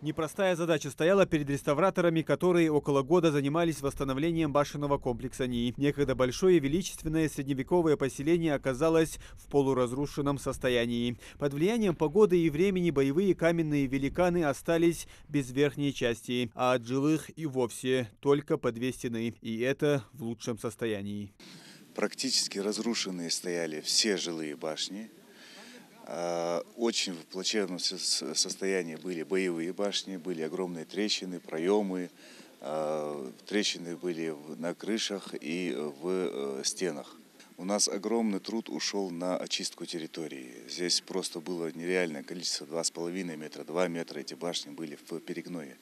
Непростая задача стояла перед реставраторами, которые около года занимались восстановлением башенного комплекса НИИ. Некогда большое величественное средневековое поселение оказалось в полуразрушенном состоянии. Под влиянием погоды и времени боевые каменные великаны остались без верхней части, а от жилых и вовсе только по две стены. И это в лучшем состоянии. Практически разрушенные стояли все жилые башни. Очень в плачевном состоянии были боевые башни, были огромные трещины, проемы, трещины были на крышах и в стенах. У нас огромный труд ушел на очистку территории. Здесь просто было нереальное количество, 2,5 метра, 2 метра эти башни были в перегное.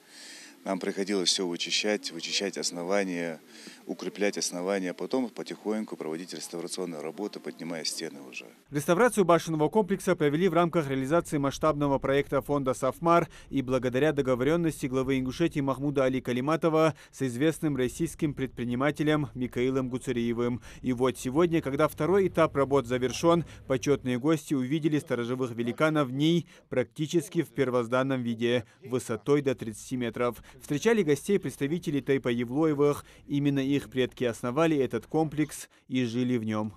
Нам приходилось все вычищать основания, укреплять основания, потом потихоньку проводить реставрационные работы, поднимая стены уже. Реставрацию башенного комплекса провели в рамках реализации масштабного проекта фонда «Сафмар» и благодаря договоренности главы Ингушетии Махмуда Али Калиматова с известным российским предпринимателем Микаилом Гуцериевым. И вот сегодня, когда второй этап работ завершен, почетные гости увидели сторожевых великанов НИИ практически в первозданном виде, высотой до 30 метров. Встречали гостей представители Тайпа-Евлоевых. Именно их предки основали этот комплекс и жили в нем.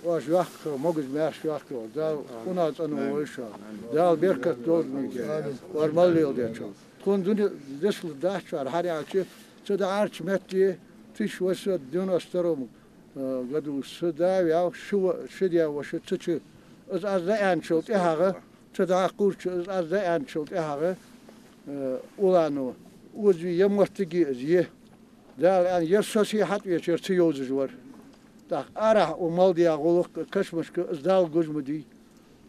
واجواق موجز ماش واقع دال وناس أنا ويشا دال بركة دول ميجي ورمالي وديشوا تكون دنيا دشل داشوا هاري عشية سدا عارش متى تيش وسد دون أستروم قدو سدا ياو شو شديا وش تشي از ذا شلت إهاجة سدا قورش از ذا شلت إهاجة ولانو وزي يمرتجي زيه دال أن يرسسي حتى يشتري يوزجور так арах умалдия голок кашмашк сдал гужмуди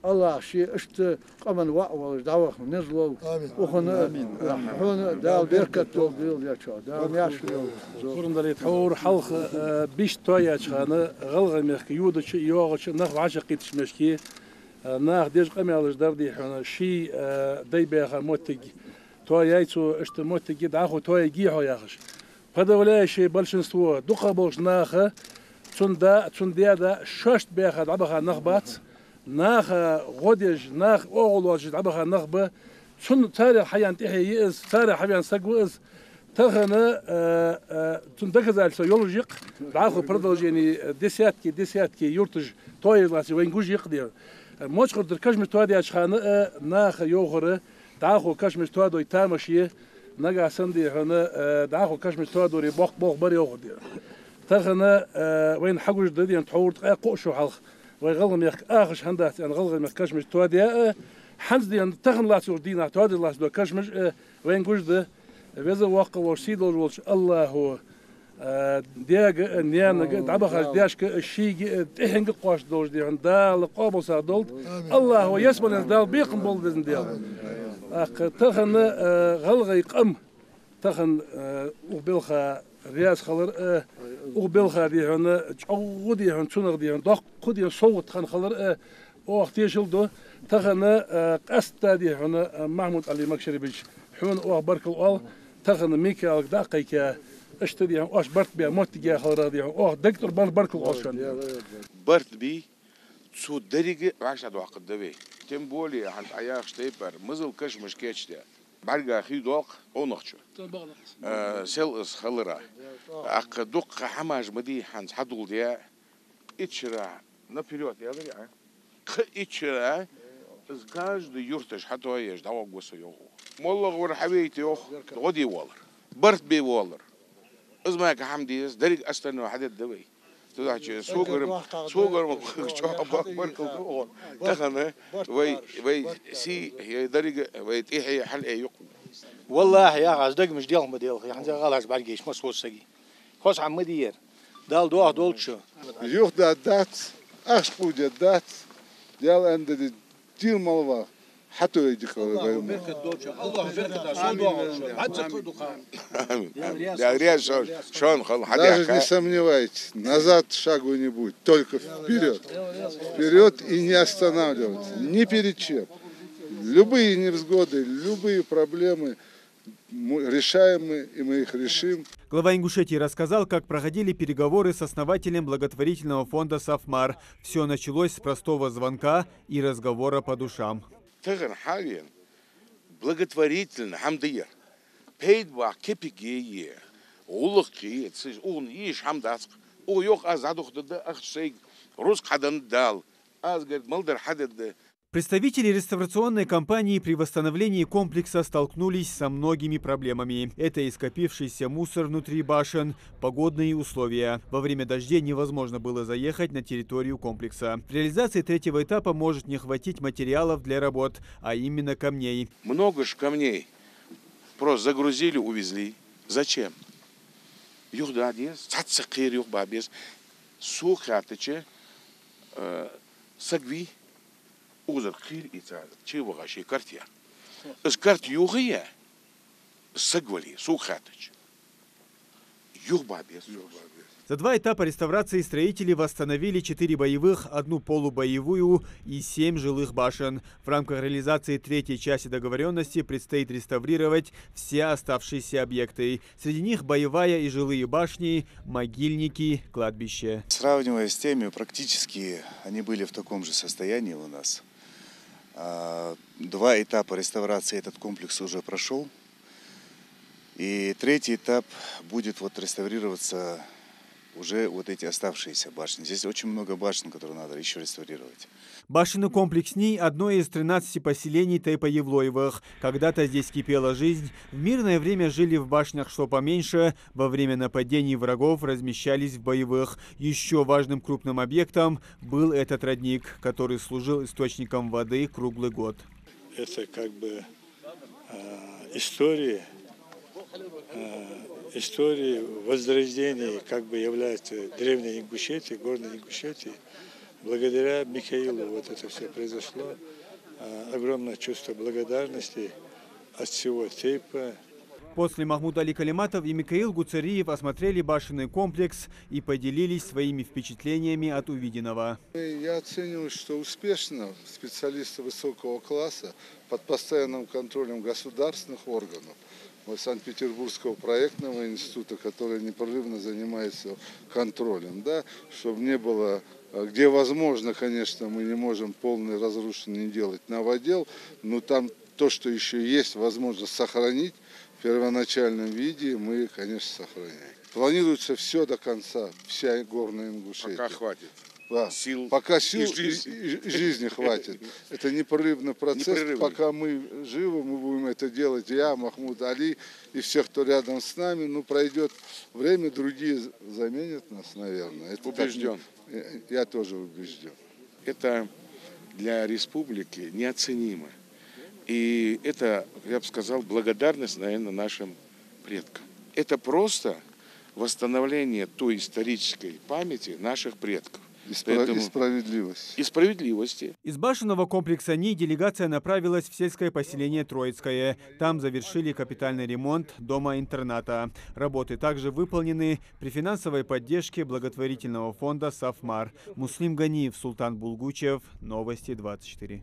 Allah şey işte kaman var davak nezlo oxuna hona dal berkat yol diyor ya ço dal yaşıyor zorunda يتحور حلق بيش تويا چخانه غلغ مخ يودچ يوغچ نخ عاشق يتشمشكي نخ ديج قميالج دردي حنا شي داي بها موتج تويايتو اشت موتج داخو توي جي هوياخش فدولا شي большинство دقبوش ناخه تنديا دا ششت بيخد عبخا نخبات ناخ غوديج ناخ اوغلوج عبخا نخبه تن تاريخ حيان تحي يز تاريخ حيان سقوز تخنا تندكزال سيولوجيق داخل بردوجيني ديسياتكي يورتج توي لاسي وين جوج يقدر موش قدر كشمش توادي اشخانه ناخ يوغره داخل كشمش توادو يتامشيه نغا سندي هنا داخل كشمش توادو ري بوق بري يوغدير تخنا وين حقوش ددي تحور قوشو حلق ويغلم يخ اخش هندات ان غلغم كشمش توادي حنز دي تخن لاسو دينا توادي لاسو كشمش وين جوج ده ويز واق وسيدل ولش الله هو دياغ نيان دبخ دياشك شي تهنج قوش دوج دي دال قابوس دول الله هو يسمن دال بيقم بول دين ديال تخن غلغ يقم تخن وبلخا رياض خلر وبلغا دي هنا عودي هن تنغ دي هن دق قدي صوت خن خلر وقتيشل دو تخنا قستا دي هنا محمود علي مكشري بيش حون بارك الله تخنا ميكا دقيقه اشتدي اش برت بي موتجا خلر دي دكتور بارك الله شان برت بي سو دريجه عاش دو قدبي تمبولي عن عياخ شتيبر مزل كش مشكيتش برجع خي دوق اونخشو سيل اس خلرا اق دوق حماج مدي حنز حدول دي اتشرا نبيريوت يا غير اتشرا از كاج دي يورتش حتى يش دوا غوسو يو والله غور حبيتي يو غدي والر برت بي والر از ما كحمديز دريج استنى واحد الدوي تدعي سوغر شو بركل تخنا وي سي هي درجه وي تيحي حل يقم والله يا غاز مش ديال مديل يعني غلاش باقيش ما سوسقي خص عم مدير دال دوح دولشو يوخ دات اشقو دات ديال عند ديال مالوا حتى يجيك الله بركة يا رياض شلون خل даже не сомневайтесь, назад шагу не будет, только вперед и не останавливаться, ни перед чем. Любые невзгоды, любые проблемы решаемы, и мы их решим. Глава Ингушетии рассказал, как проходили переговоры с основателем благотворительного фонда «Сафмар». Все началось с простого звонка и разговора по душам. Благотворительно, хамдия. Пейдва кепигее, улыки, он иш хамдас, о йох азадух да ахшейг, рус хадан дал, азгар малдар хадад. Представители реставрационной компании при восстановлении комплекса столкнулись со многими проблемами. Это и скопившийся мусор внутри башен, погодные условия. Во время дождей невозможно было заехать на территорию комплекса. При реализации третьего этапа может не хватить материалов для работ, а именно камней. Много ж камней. Просто загрузили, увезли. Зачем? Юхдадес, цацакир юхбабес, сухатыче, сагви. Узор хир и цар, чего гаши картия. С карт югия сагвали сухатыч. Юхбабес. За 2 этапа реставрации строители восстановили 4 боевых, 1 полубоевую и 7 жилых башен. В рамках реализации третьей части договоренности предстоит реставрировать все оставшиеся объекты. Среди них боевая и жилые башни, могильники, кладбище. Сравнивая с теми, практически они были в таком же состоянии у нас. 2 этапа реставрации этот комплекс уже прошел. И третий этап будет реставрироваться уже эти оставшиеся башни. Здесь очень много башен, которые надо еще реставрировать. Башенный комплекс НИИ – одно из 13 поселений Тайпа-Евлоевых. Когда-то здесь кипела жизнь. В мирное время жили в башнях, что поменьше. Во время нападений врагов размещались в боевых. Еще важным крупным объектом был этот родник, который служил источником воды круглый год. Это истории возрождения является древней Ингушетии, горной Ингушетии. Благодаря Михаилу это все произошло. Огромное чувство благодарности от всего Тейпа. После Махмуд Али Калиматов и Микаил Гуцериев осмотрели башенный комплекс и поделились своими впечатлениями от увиденного. Я оцениваю, что успешно специалисты высокого класса под постоянным контролем государственных органов, Санкт-Петербургского проектного института, который непрерывно занимается контролем, чтобы не было, где возможно, конечно, мы не можем полный разрушенный делать новодел, но там то, что еще есть возможность сохранить в первоначальном виде, мы, конечно, сохраняем. Планируется все до конца, вся горная Ингушетия. Пока хватит. Сил пока сил и жизни хватит. Это непрерывный процесс. Пока мы живы, мы будем это делать. Я, Махмуд Али и всех, кто рядом с нами. Ну, пройдет время, другие заменят нас, наверное. Это убежден. Я тоже убежден. Это для республики неоценимо. И это, я бы сказал, благодарность, наверное, нашим предкам. Это просто восстановление той исторической памяти наших предков. И справедливости. Из башенного комплекса НИИ делегация направилась в сельское поселение Троицкое. Там завершили капитальный ремонт дома-интерната. Работы также выполнены при финансовой поддержке благотворительного фонда «Сафмар». Муслим Ганиев, Султан Булгучев. Новости 24.